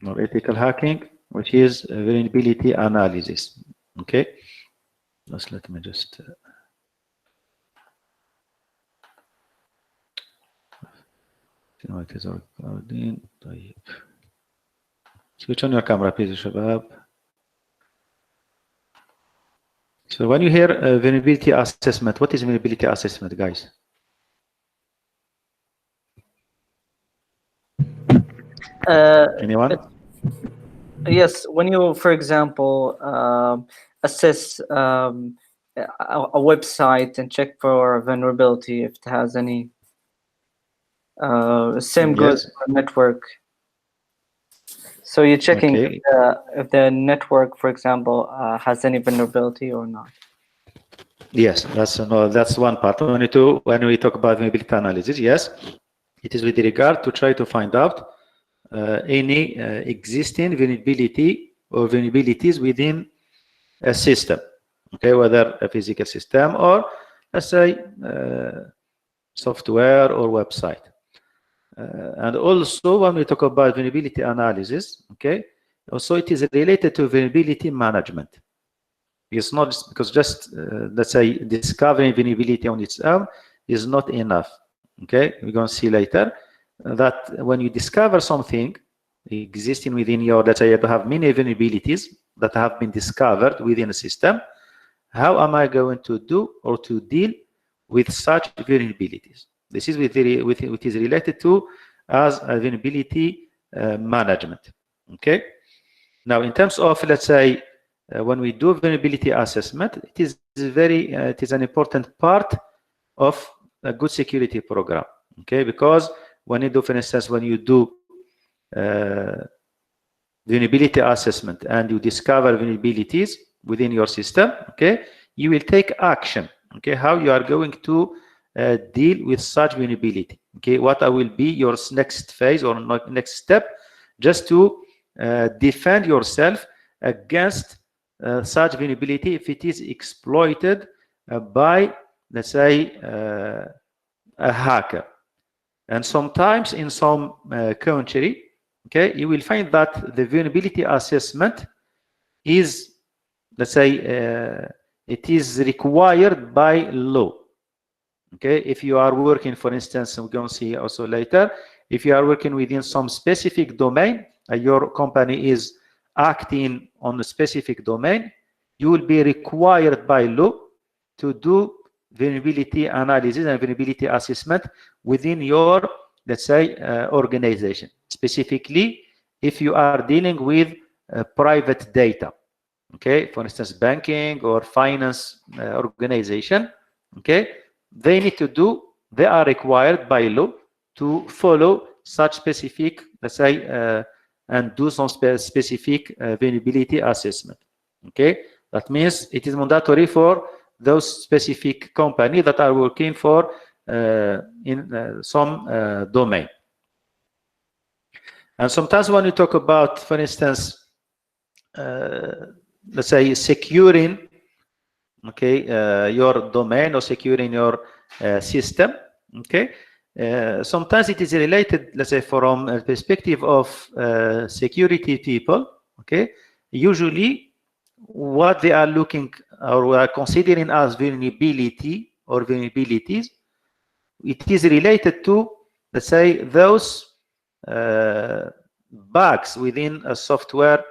or ethical hacking, which is vulnerability analysis. Okay, just let me just switch on your camera please يا شباب. So when you hear vulnerability assessment, what is vulnerability assessment, guys? Anyone? Yes, when you, for example, assess a website and check for vulnerability if it has any same goes for network. So you're checking if the network, for example, has any vulnerability or not. Yes, that's one part. When we talk about vulnerability analysis, yes, it is with regard to try to find out any existing vulnerability or vulnerabilities within a system, okay, whether a physical system or, let's say, software or website. And also, when we talk about vulnerability analysis, okay, also it is related to vulnerability management. It's not just because just let's say discovering vulnerability on its own is not enough. Okay, we're going to see later that when you discover something existing within your, let's say you have many vulnerabilities that have been discovered within a system, how am I going to do or to deal with such vulnerabilities? This is what is related to as a vulnerability management. Okay. Now, in terms of, let's say, when we do vulnerability assessment, it is an important part of a good security program. Okay, because when you do, for instance, when you do vulnerability assessment and you discover vulnerabilities within your system, okay, you will take action. Okay, how you are going to deal with such vulnerability. Okay, what will be your next phase or next step, just to defend yourself against such vulnerability if it is exploited by, let's say, a hacker. And sometimes in some country, okay, you will find that the vulnerability assessment is, let's say, it is required by law. Okay, if you are working, for instance, we're going to see also later, if you are working within some specific domain, your company is acting on a specific domain, you will be required by law to do vulnerability analysis and vulnerability assessment within your, let's say, organization. Specifically, if you are dealing with private data, okay, for instance, banking or finance organization, okay, they are required by law to follow such specific, let's say, and do some specific vulnerability assessment. Okay, that means it is mandatory for those specific companies that are working for in some domain. And sometimes when you talk about, for instance, let's say securing, okay, your domain or securing your system, okay, sometimes it is related, let's say, from a perspective of security people, okay, usually what they are looking or are considering as vulnerability or vulnerabilities, it is related to, let's say, those bugs within a software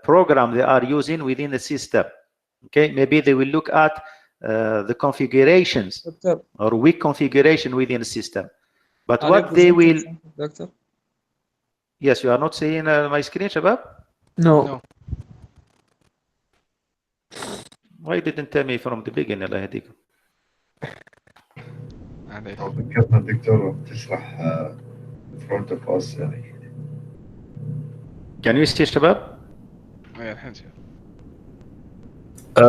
program they are using within the system. Okay, maybe they will look at the configurations or weak configuration within the system. But what they will... Doctor? Yes, you are not seeing my screen, Shabab? No. Why didn't tell me from the beginning? الله يهديكم. ذكرنا الدكتور تشرح front of us يعني. Can you see, Shabab?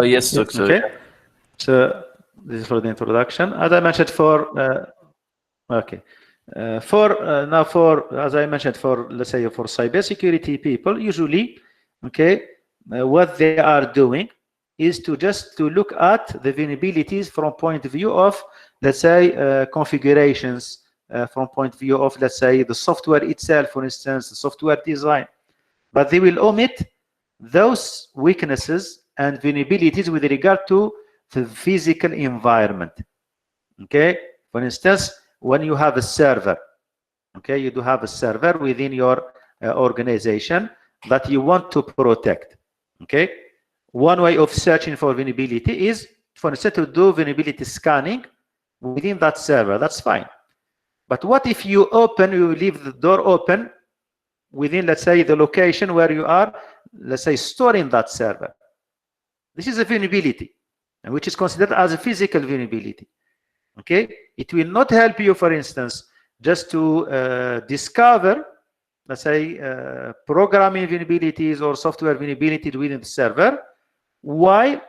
Yes, doctor. Okay. So this is for the introduction. As I mentioned, okay. Now as I mentioned, let's say for cybersecurity people, usually, okay, what they are doing is to look at the vulnerabilities from point of view of, let's say, configurations, from point of view of, let's say, the software itself, for instance, the software design. But they will omit those weaknesses and vulnerabilities with regard to the physical environment. Okay, for instance, when you have a server, okay, you do have a server within your organization that you want to protect. Okay, one way of searching for vulnerability is, for instance, to do vulnerability scanning within that server. That's fine. But what if you leave the door open within, let's say, the location where you are, let's say, storing that server? This is a vulnerability, and which is considered as a physical vulnerability. Okay, it will not help you, for instance, just to discover, let's say, programming vulnerabilities or software vulnerabilities within the server, while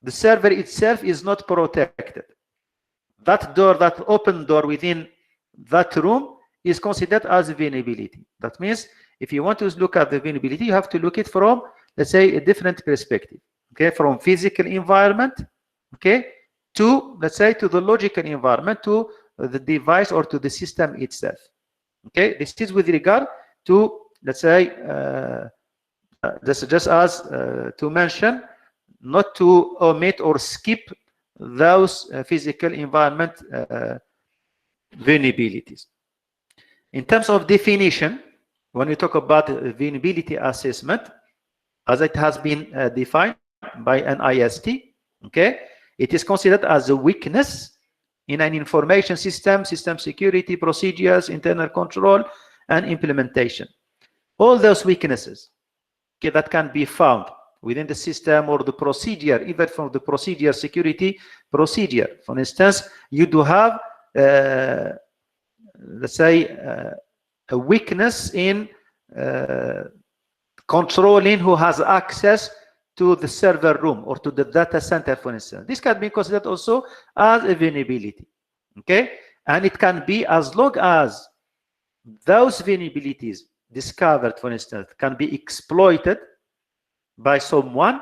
the server itself is not protected. That door, that open door within that room, is considered as a vulnerability. That means if you want to look at the vulnerability, you have to look at it from, let's say, a different perspective. Okay, from physical environment, okay, to, let's say, to the logical environment, to the device or to the system itself. Okay, this is with regard to, let's say, just as to mention, not to omit or skip those physical environment vulnerabilities. In terms of definition, when we talk about vulnerability assessment, as it has been defined by NIST, okay, it is considered as a weakness in an information system, system security, procedures, internal control, and implementation. All those weaknesses, okay, that can be found within the system or the procedure, even from the procedure, security procedure. For instance, you do have, let's say, a weakness in controlling who has access to the server room or to the data center, for instance. This can be considered also as a vulnerability. Okay, and it can be, as long as those vulnerabilities discovered, for instance, can be exploited by someone.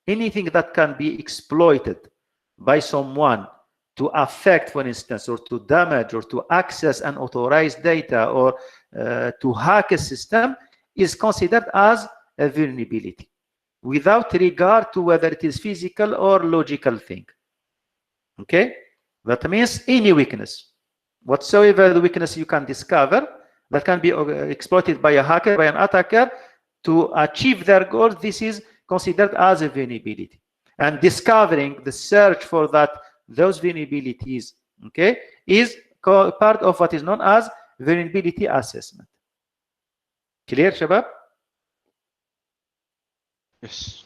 Anything that can be exploited by someone to affect, for instance, or to damage or to access unauthorized data or to hack a system is considered as a vulnerability, without regard to whether it is physical or logical thing. Okay, that means any weakness whatsoever, the weakness you can discover that can be exploited by a hacker, by an attacker, to achieve their goal, this is considered as a vulnerability. And discovering the search for those vulnerabilities, okay, is part of what is known as vulnerability assessment. Clear, Shabab? Yes.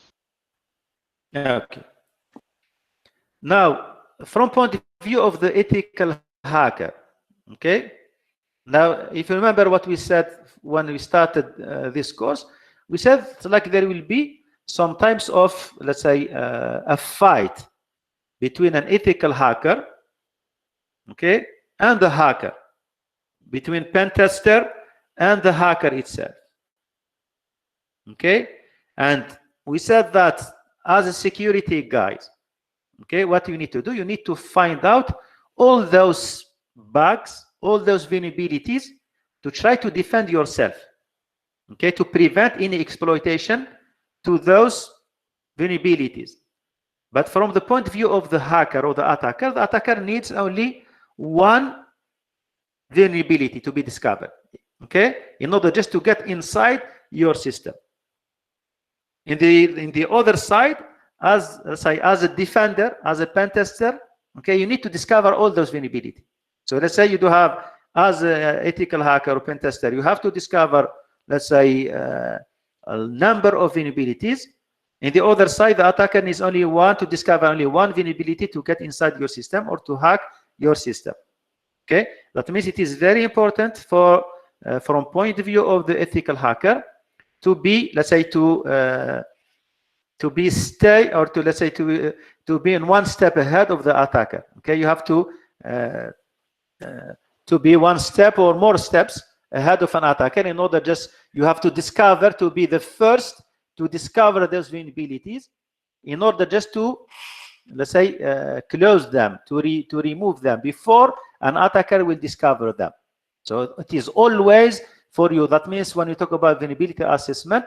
Okay. Now, from point of view of the ethical hacker, okay. Now, if you remember what we said when we started this course, we said like there will be some types of, let's say, a fight between an ethical hacker, okay, and the hacker, between pen tester and the hacker itself. Okay, and we said that as a security guys, okay, what you need to do, you need to find out all those bugs, all those vulnerabilities, to try to defend yourself, okay, to prevent any exploitation to those vulnerabilities. But from the point of view of the hacker or the attacker needs only one vulnerability to be discovered, okay, in order just to get inside your system. In the other side, as a defender, as a pen tester, okay, you need to discover all those vulnerabilities. So let's say you do have, as an ethical hacker or pen tester, you have to discover, let's say, a number of vulnerabilities. In the other side, the attacker needs only one to discover only one vulnerability to get inside your system or to hack your system. Okay, that means it is very important for, from point of view of the ethical hacker, to be, let's say, to be in one step ahead of the attacker. Okay, you have to be one step or more steps ahead of an attacker, in order just you have to discover, to be the first to discover those vulnerabilities, in order just to, let's say, close them, to remove them before an attacker will discover them. So it is always for you. That means when you talk about vulnerability assessment,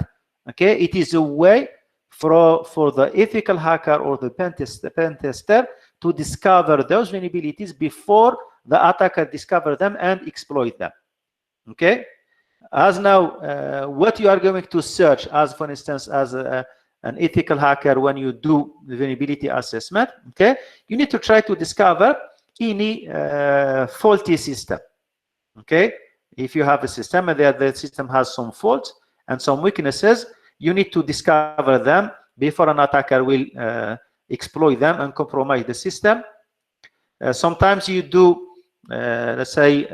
okay, it is a way for the ethical hacker or the pen tester to discover those vulnerabilities before the attacker discover them and exploit them. Okay, as now what you are going to search, as for instance, as an ethical hacker, when you do the vulnerability assessment, okay, you need to try to discover any faulty system. Okay, if you have a system and the system has some faults and some weaknesses, you need to discover them before an attacker will exploit them and compromise the system. Sometimes you do, let's say,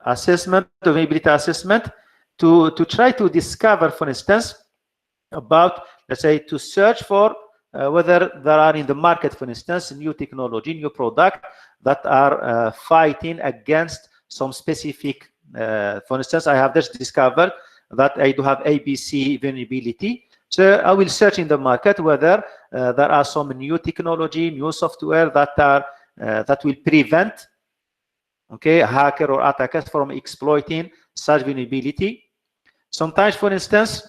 assessment, vulnerability assessment, to try to discover, for instance, about, let's say, to search for whether there are in the market, for instance, new technology, new product that are fighting against some specific, for instance, I have just discovered that I do have ABC vulnerability. So I will search in the market whether there are some new technology, new software that are that will prevent, okay, a hacker or attackers from exploiting such vulnerability. Sometimes, for instance,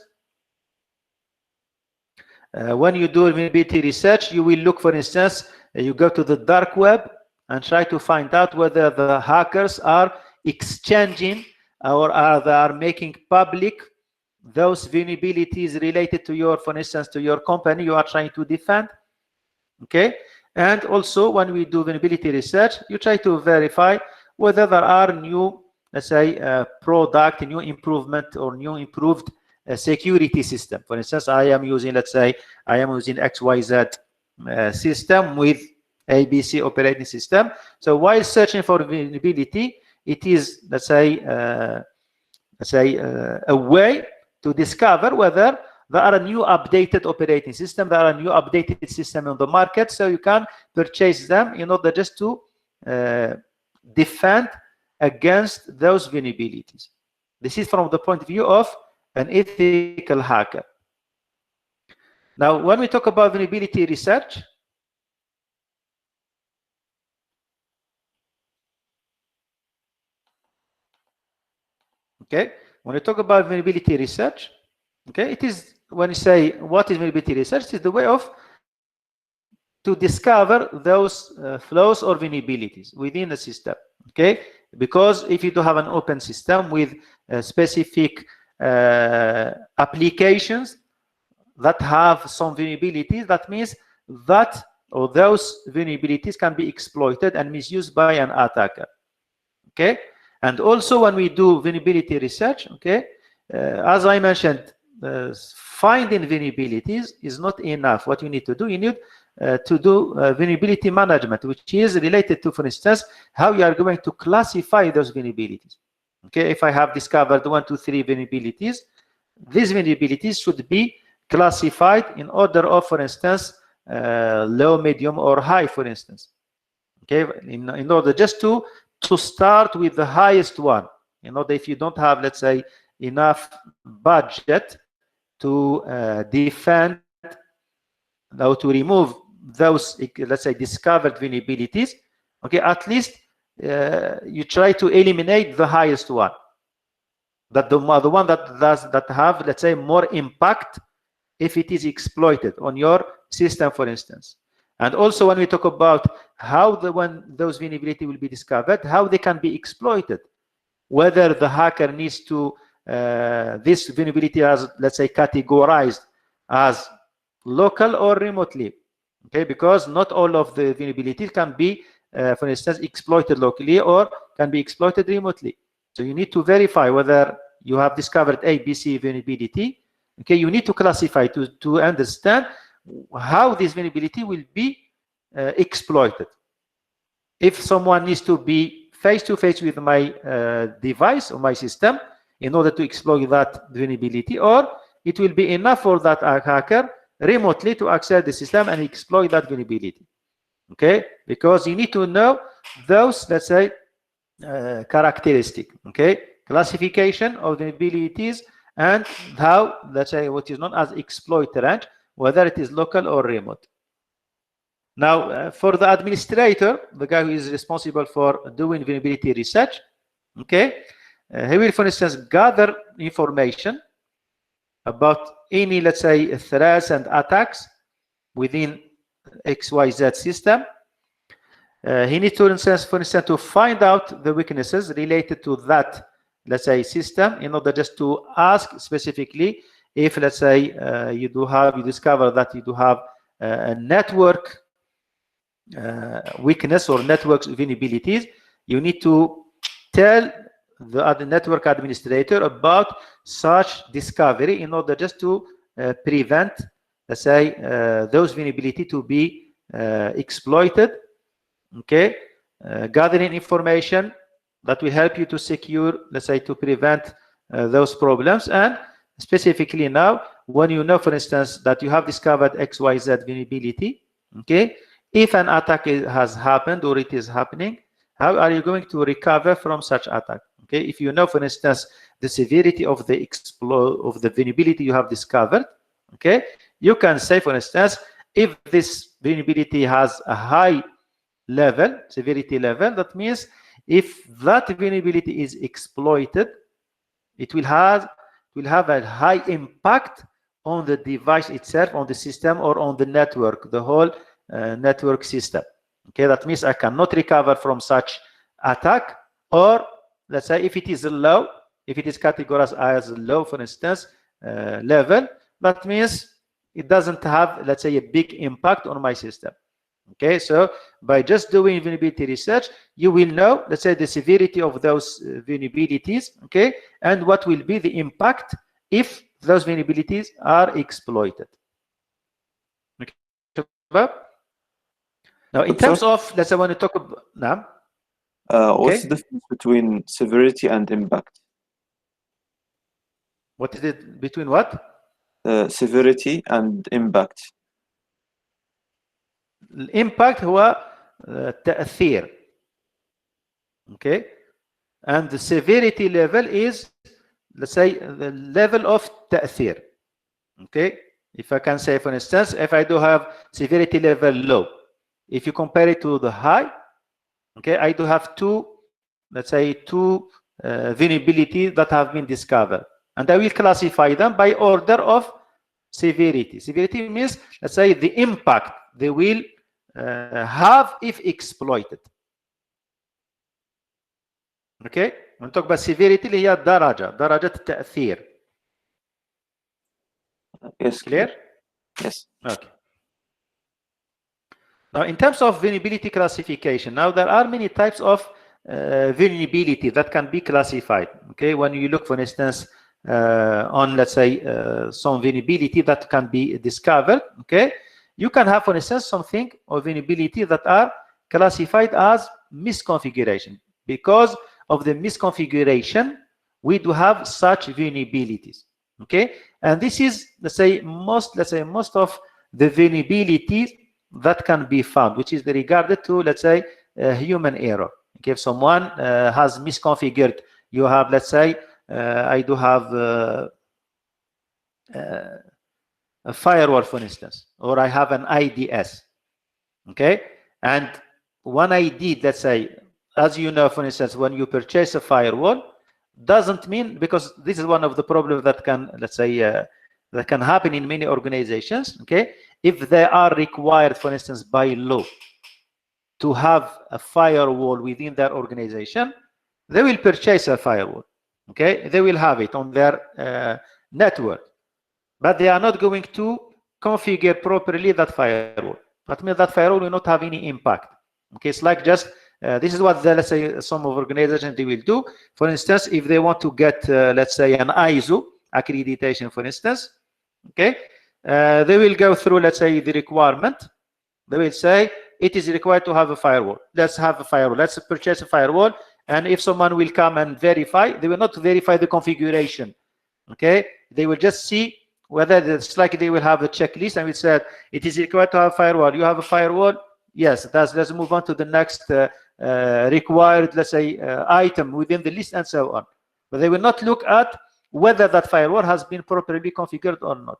when you do vulnerability research, you will look, for instance, you go to the dark web and try to find out whether the hackers are exchanging or they are making public those vulnerabilities related to your, for instance, to your company you are trying to defend. Okay, and also when we do vulnerability research, you try to verify whether there are new, let's say, product, new improvement or new improved security system. For instance, I am using, let's say, I am using XYZ system with ABC operating system. So while searching for vulnerability, it is, let's say, a way to discover whether there are a new updated operating system, there are a new updated system on the market, so you can purchase them in order just to defend against those vulnerabilities. This is from the point of view of an ethical hacker. Now, when we talk about vulnerability research, okay, when we talk about vulnerability research, okay, it is, when you say what is vulnerability research, it is the way of to discover those flaws or vulnerabilities within the system. Okay, because if you do have an open system with specific applications that have some vulnerabilities, that means that or those vulnerabilities can be exploited and misused by an attacker. Okay, and also when we do vulnerability research, okay, as I mentioned, finding vulnerabilities is not enough. What you need to do, you need to do vulnerability management, which is related to, for instance, how you are going to classify those vulnerabilities. Okay, if I have discovered 1, 2, 3 vulnerabilities, these vulnerabilities should be classified in order of, for instance, low, medium, or high, for instance. Okay, in order just to start with the highest one. You know, if you don't have, let's say, enough budget to defend, now to remove those, let's say, discovered vulnerabilities, okay, at least you try to eliminate the highest one, that the one that have, let's say, more impact if it is exploited on your system, for instance. And also when we talk about how when those vulnerabilities will be discovered, how they can be exploited, whether the hacker needs to this vulnerability as, let's say, categorized as local or remotely. Okay, because not all of the vulnerabilities can be, for instance, exploited locally or can be exploited remotely. So you need to verify whether you have discovered ABC vulnerability. Okay, you need to classify to understand how this vulnerability will be exploited. If someone needs to be face-to-face with my device or my system in order to exploit that vulnerability, or it will be enough for that hacker remotely to access the system and exploit that vulnerability. Okay, because you need to know those, let's say, characteristic. Okay, classification of the vulnerabilities and how, let's say, what is known as exploit range, whether it is local or remote. Now, for the administrator, the guy who is responsible for doing vulnerability research, okay, he will, for instance, gather information about any, let's say, threats and attacks within XYZ system. He needs to, for instance, to find out the weaknesses related to that, let's say, system, in order just to ask specifically if, let's say, you discover that you do have a network weakness or network vulnerabilities. You need to tell the other network administrator about such discovery in order just to prevent, let's say, those vulnerability to be exploited. Okay, gathering information that will help you to secure, let's say, to prevent those problems. And specifically now, when you know, for instance, that you have discovered XYZ vulnerability, okay, if an attack has happened or it is happening, how are you going to recover from such attack? Okay, if you know, for instance, the severity of the vulnerability you have discovered, okay, you can say, for instance, if this vulnerability has a high level, severity level, that means if that vulnerability is exploited, it will have a high impact on the device itself, on the system, or on the network, the whole network system. Okay, that means I cannot recover from such attack. Or let's say if it is low, if it is categorized as low, for instance, level, that means it doesn't have, let's say, a big impact on my system. Okay, so by just doing vulnerability research, you will know, let's say, the severity of those vulnerabilities, okay, and what will be the impact if those vulnerabilities are exploited. Okay. Now, in terms of, let's say, when we talk about now, what's the difference between severity and impact? What is it between what? Severity and impact. الامباكت هو تأثير. Okay, and the severity level is, let's say, the level of تأثير. Okay, if I can say, for instance, if I do have severity level low, if you compare it to the high, okay, I do have two, let's say, two vulnerabilities that have been discovered, and I will classify them by order of severity. Severity means, let's say, the impact they will have if exploited. Okay, when we talk about severity, اللي هي درجة التأثير. Yes. Clear? Yes. Okay. Now, in terms of vulnerability classification, now there are many types of vulnerability that can be classified. Okay, when you look, for instance, on, let's say, some vulnerability that can be discovered, okay, you can have, for instance, something or vulnerability that are classified as misconfiguration. Because of the misconfiguration, we do have such vulnerabilities. Okay, and this is, let's say, most of the vulnerabilities that can be found, which is regarded to, let's say, human error. Okay, if someone has misconfigured, you have, let's say, I do have a firewall, for instance, or I have an IDS. Okay, and one ID, let's say, as you know, for instance, when you purchase a firewall, doesn't mean, because this is one of the problems that can, let's say, that can happen in many organizations. Okay, if they are required, for instance, by law to have a firewall within their organization, they will purchase a firewall. Okay, they will have it on their network, but they are not going to configure properly that firewall. That means that firewall will not have any impact. Okay, it's like just this is what let's say some of organizations they will do. For instance, if they want to get let's say an ISO accreditation, for instance, okay, they will go through, let's say, the requirement. They will say it is required to have a firewall. Let's have a firewall. Let's purchase a firewall. And if someone will come and verify, they will not verify the configuration. Okay, they will just see whether it's like they will have a checklist and we said it is required to have a firewall. You have a firewall? Yes. Let's move on to the next required, let's say, item within the list and so on. But they will not look at whether that firewall has been properly configured or not.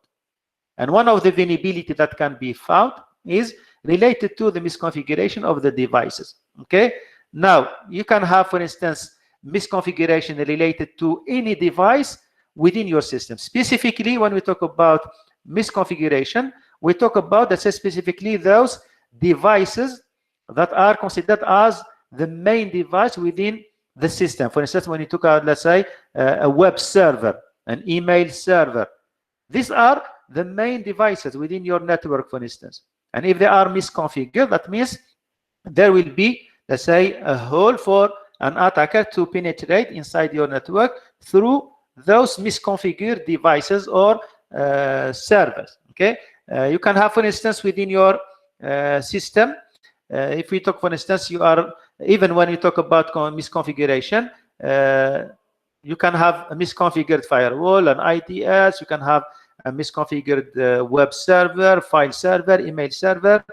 And one of the vulnerability that can be found is related to the misconfiguration of the devices. Okay, now you can have, for instance, misconfiguration related to any device within your system. Specifically, when we talk about misconfiguration, we talk about, let's say, specifically those devices that are considered as the main device within the system. For instance, when you took out, let's say, a web server, an email server, these are the main devices within your network, for instance. And if they are misconfigured, that means there will be, let's say, a hole for an attacker to penetrate inside your network through those misconfigured devices or servers. Okay, you can have, for instance, within your system, if we talk, for instance, you are, even when you talk about misconfiguration, you can have a misconfigured firewall, an IDS, you can have a misconfigured web server, file server, email server,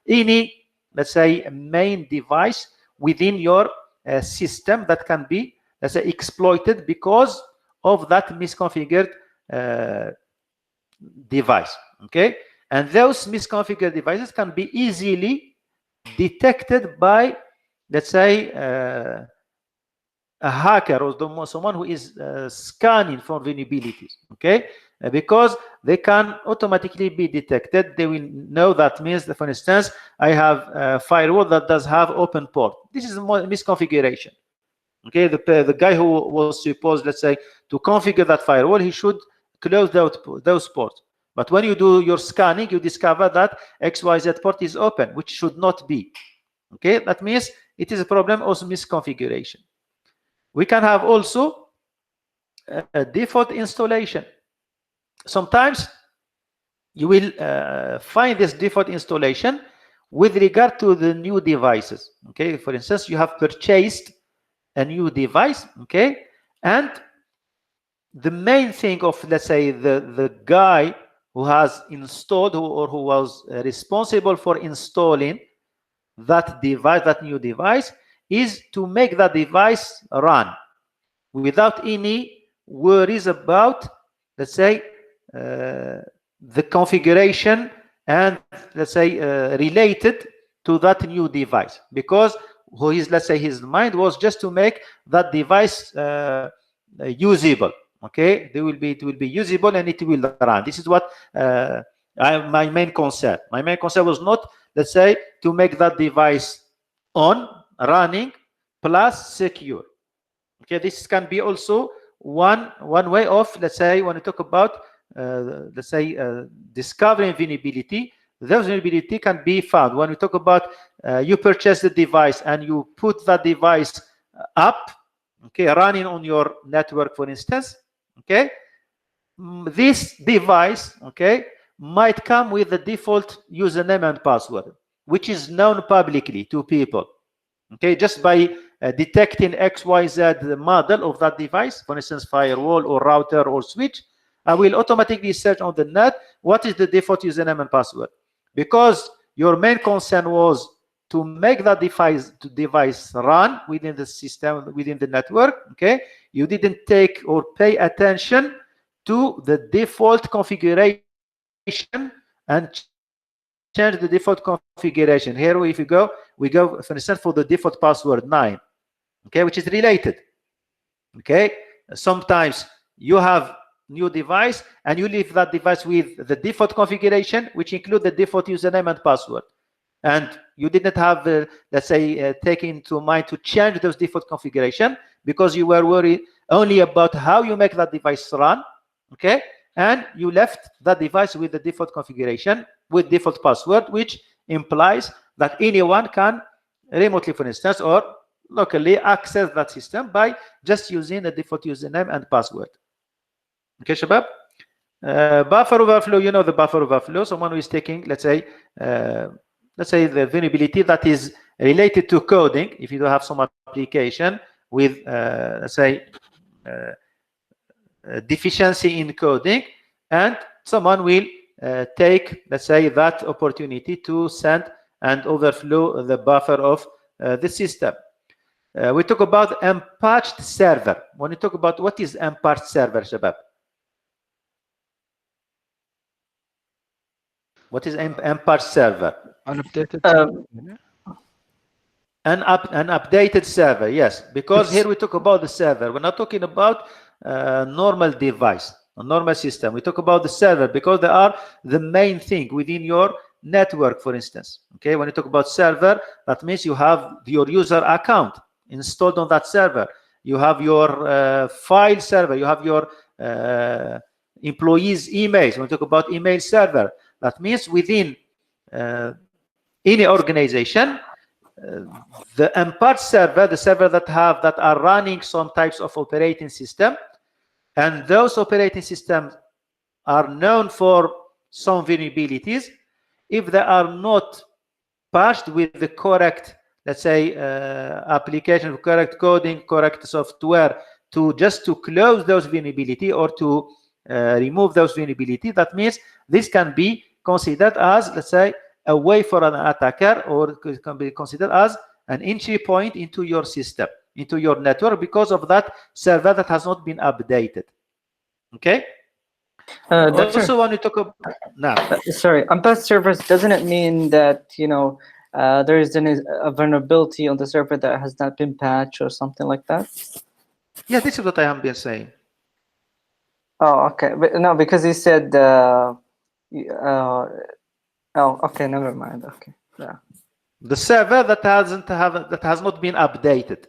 any, let's say, main device within your system that can be, let's say, exploited because of that misconfigured device. Okay, and those misconfigured devices can be easily detected by, let's say, a hacker or someone who is scanning for vulnerabilities. Okay, because they can automatically be detected. They will know that means that, for instance, I have a firewall that does have open port. This is a misconfiguration. Okay, the guy who was supposed, let's say, to configure that firewall, he should close those ports. But when you do your scanning, you discover that XYZ port is open, which should not be. Okay, that means it is a problem of misconfiguration. We can have also a default installation. Sometimes you will find this default installation with regard to the new devices. Okay, for instance, you have purchased a new device. Okay, and the main thing of, let's say, the guy who has installed or who was responsible for installing that device, that new device, is to make that device run without any worries about, let's say, the configuration and, let's say, related to that new device, because let's say, his mind was just to make that device usable. Okay, it will be usable and it will run. This is what my main concern. My main concern was not, let's say, to make that device running plus secure. Okay, this can be also one way of, let's say, when we talk about let's say discovering vulnerability. Those vulnerability can be found when we talk about you purchase the device and you put that device up, okay, running on your network, for instance. Okay, this device, okay, might come with the default username and password, which is known publicly to people. Okay, just by detecting XYZ model of that device, for instance, firewall or router or switch, I will automatically search on the net what is the default username and password. Because your main concern was to make that device run within the system, within the network. Okay, you didn't take or pay attention to the default configuration and change the default configuration. Here, if you go, we go, for instance, for the default password 9, okay, which is related. Okay, sometimes you have new device and you leave that device with the default configuration, which include the default username and password, and you didn't have the, let's say, take into mind to change those default configuration because you were worried only about how you make that device run. Okay, and you left that device with the default configuration with default password, which implies that anyone can remotely, for instance, or locally access that system by just using the default username and password. Okay, Shabab? Buffer overflow, you know the buffer overflow, someone who is taking, let's say, the vulnerability that is related to coding. If you do have some application with, let's say, deficiency in coding, and someone will take, let's say, that opportunity to send and overflow the buffer of the system. We talk about unpatched server. When we talk about what is unpatched server, Shabab? What is an patched server? Unupdated. An updated server, yes, because here we talk about the server. We're not talking about normal device, a normal system. We talk about the server because they are the main thing within your network, for instance. Okay, when you talk about server, that means you have your user account installed on that server. You have your file server. You have your employees' emails. When we talk about email server, that means within any organization, the unpatched server, the server that are running some types of operating system, and those operating systems are known for some vulnerabilities. If they are not patched with the correct, let's say, application, correct coding, correct software to close those vulnerability or to remove those vulnerability, that means this can be considered as, let's say, a way for an attacker, or it can be considered as an entry point into your system, into your network, because of that server that has not been updated. Okay. Also, when we talk about sorry, unpatched servers, doesn't it mean that there is a vulnerability on the server that has not been patched or something like that? Yeah, this is what I have been saying. Oh, okay, but no, because he said. Oh, okay, never mind. Okay, yeah. The server that has not been updated.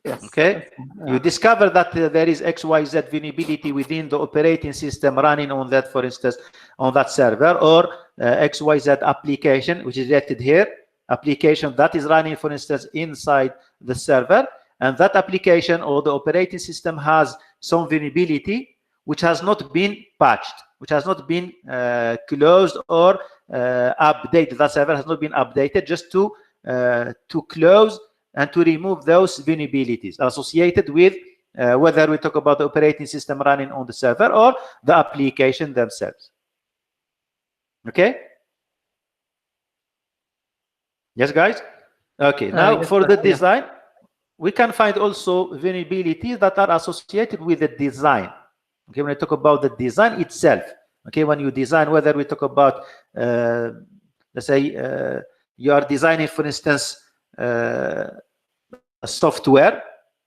Yes. Okay. You discover that there is XYZ vulnerability within the operating system running on that, for instance, on that server, or XYZ application, which is related here, application that is running, for instance, inside the server, and that application or the operating system has some vulnerability which has not been patched, which has not been closed or updated. That server has not been updated just to close and to remove those vulnerabilities associated with whether we talk about the operating system running on the server or the application themselves. Okay? Yes, guys? Okay, now yes, for the design, we can find also vulnerabilities that are associated with the design. Okay, when I talk about the design itself, okay, when you design, whether we talk about, let's say, you are designing, for instance, a software,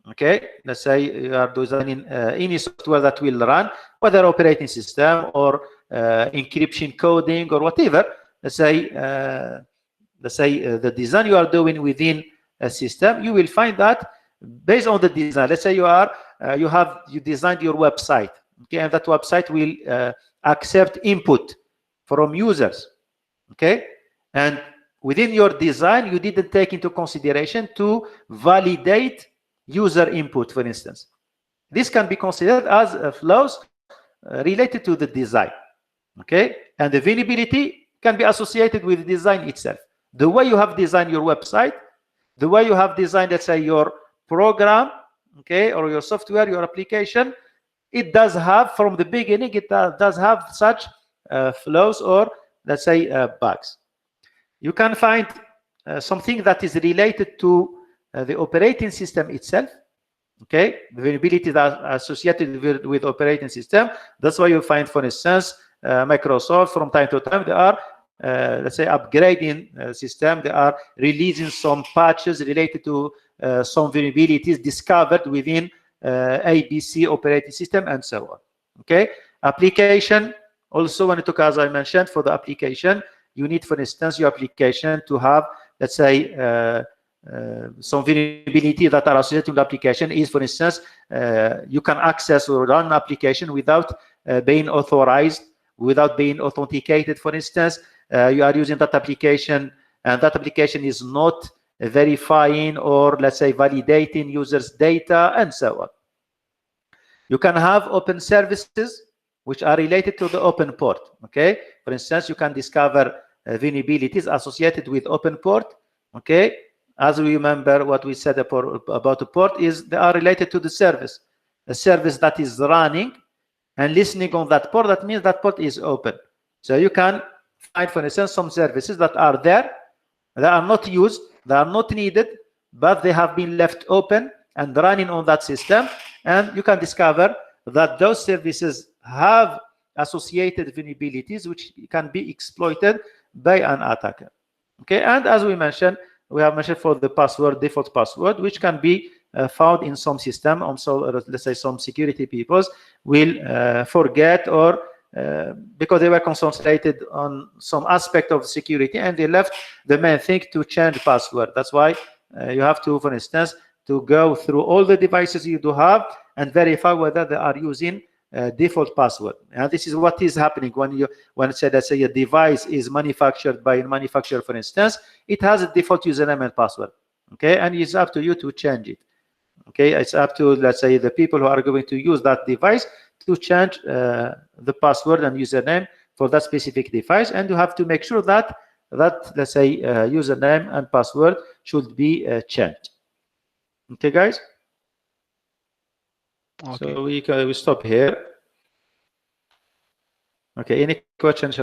okay, let's say you are designing any software that will run, whether operating system or encryption coding or whatever, let's say the design you are doing within a system, you will find that based on the design, let's say you designed your website, okay, and that website will accept input from users, okay, and within your design you didn't take into consideration to validate user input, for instance. This can be considered as flaws related to the design, okay, and the vulnerability can be associated with the design itself. The way you have designed your website, the way you have designed, let's say, your program, okay, or your software, your application, it does have, from the beginning, it does have such flaws or, let's say, bugs. You can find something that is related to the operating system itself, okay, the vulnerabilities that are associated with operating system. That's why you find, for instance, Microsoft, from time to time, they are, let's say, upgrading system. They are releasing some patches related to some vulnerabilities discovered within ABC operating system and so on. Okay, application also, when you took, as I mentioned, for the application, you need, for instance, your application to have, let's say, some vulnerability that are associated with the application is, for instance, you can access or run an application without being authorized, without being authenticated, for instance. You are using that application, and that application is not verifying or, let's say, validating users' data, and so on. You can have open services which are related to the open port. Okay, for instance, you can discover vulnerabilities associated with open port. Okay, as we remember, what we said about the port is they are related to the service, a service that is running and listening on that port. That means that port is open. So you can find, for instance, some services that are there, that are not used, they are not needed, but they have been left open and running on that system, and you can discover that those services have associated vulnerabilities which can be exploited by an attacker. Okay, and as we mentioned, we have mentioned for the password, default password, which can be found in some system. Also, let's say some security people will forget, or because they were concentrated on some aspect of security and they left the main thing to change password. That's why you have to, for instance, to go through all the devices you do have and verify whether they are using default password. And this is what is happening when say, let's say a device is manufactured by a manufacturer, for instance, it has a default username and password. Okay, and it's up to you to change it. Okay, it's up to, let's say, the people who are going to use that device to change the password and username for that specific device, and you have to make sure that let's say username and password should be changed. Okay, guys. Okay. So we stop here. Okay, any questions?